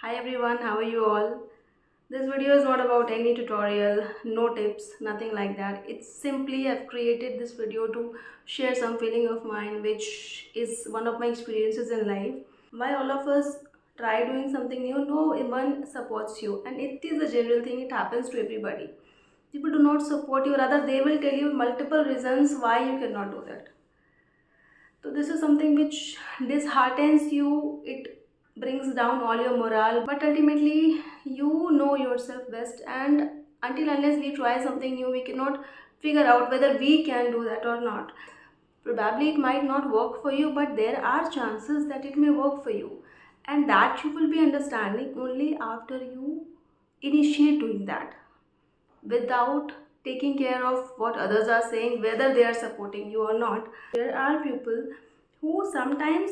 Hi everyone, how are you all? This video is not about any tutorial, no tips, nothing like that. It's simply I've created this video to share some feeling of mine, which is one of my experiences in life. Why all of us try doing something new, no one supports you, and it is a general thing, it happens to everybody. People do not support you, rather they will tell you multiple reasons why you cannot do that. So this is something which disheartens you, it brings down all your morale, but ultimately you know yourself best, and until unless we try something new, we cannot figure out whether we can do that or not. Probably it might not work for you, but there are chances that it may work for you, and that you will be understanding only after you initiate doing that without taking care of what others are saying, whether they are supporting you or not. There are people who sometimes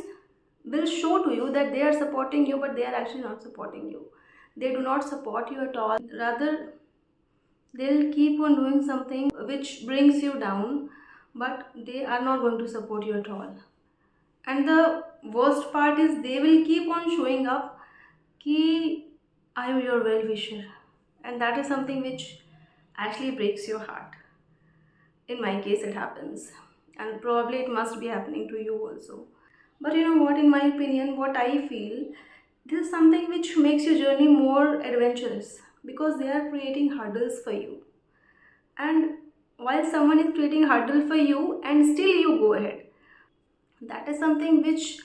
will show to you that they are supporting you, but they are actually not supporting you. They do not support you at all, rather they'll keep on doing something which brings you down, but they are not going to support you at all. And the worst part is they will keep on showing up ki I am your well wisher, and that is something which actually breaks your heart. In my case it happens, and probably it must be happening to you also. But you know what, in my opinion, what I feel, this is something which makes your journey more adventurous, because they are creating hurdles for you. And while someone is creating hurdle for you and still you go ahead, that is something which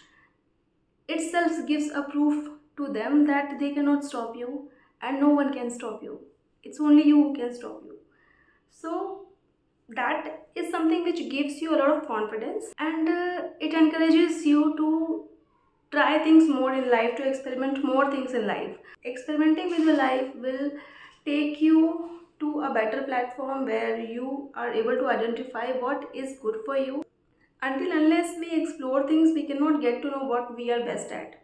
itself gives a proof to them that they cannot stop you, and no one can stop you. It's only you who can stop you. So that is something which gives you a lot of confidence, and it encourages you to try things more in life, to experiment more things in life. Experimenting with your life will take you to a better platform where you are able to identify what is good for you. Until unless we explore things, we cannot get to know what we are best at.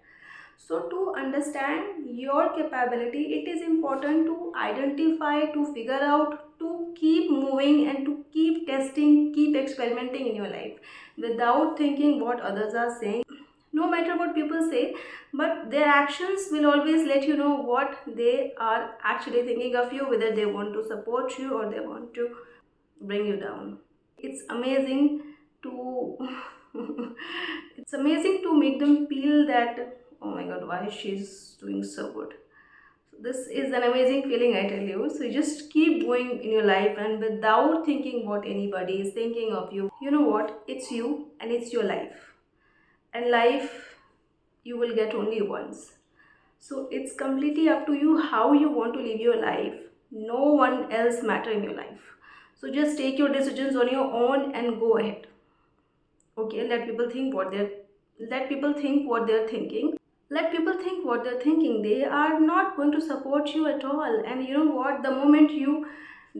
So to understand your capability, it is important to identify, to figure out, to keep moving and to keep testing, keep experimenting in your life without thinking what others are saying. No matter what people say, but their actions will always let you know what they are actually thinking of you, whether they want to support you or they want to bring you down. It's amazing to it's amazing to make them feel that, oh my god, why she's doing so good. So this is an amazing feeling, I tell you. So just keep going in your life, and without thinking what anybody is thinking of you. You know what, it's you and it's your life, and life you will get only once. So it's completely up to you how you want to live your life. No one else matter in your life. So just take your decisions on your own and go ahead. Okay, let people think what they're thinking. Let people think what they're thinking. They are not going to support you at all. And you know what? The moment you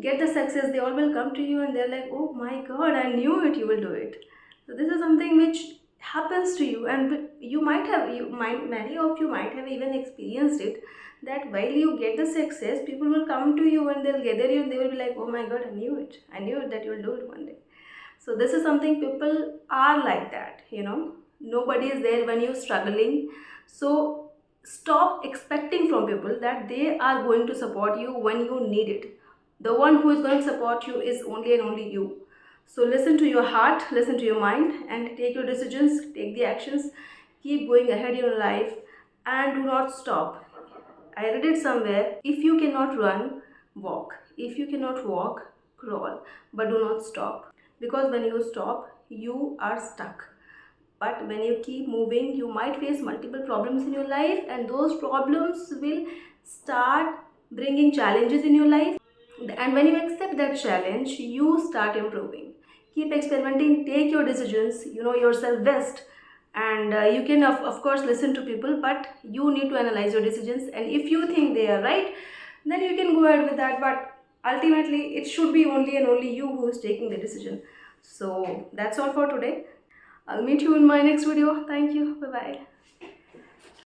get the success, they all will come to you and they're like, oh my god, I knew it, you will do it. So this is something which happens to you, and many of you might have even experienced it, that while you get the success, people will come to you and they'll gather you and they will be like, oh my god, I knew it that you will do it one day. So this is something, people are like that, you know. Nobody is there when you're struggling. So stop expecting from people that they are going to support you when you need it. The one who is going to support you is only and only you. So listen to your heart, listen to your mind, and take your decisions, take the actions, keep going ahead in your life, and do not stop. I read it somewhere, if you cannot run, walk. If you cannot walk, crawl. But do not stop. Because when you stop, you are stuck. But when you keep moving, you might face multiple problems in your life, and those problems will start bringing challenges in your life. And when you accept that challenge, you start improving. Keep experimenting, take your decisions, you know yourself best. And you can of course listen to people, but you need to analyze your decisions, and if you think they are right, then you can go ahead with that. But ultimately it should be only and only you who is taking the decision. So that's all for today. I'll meet you in my next video. Thank you. Bye bye.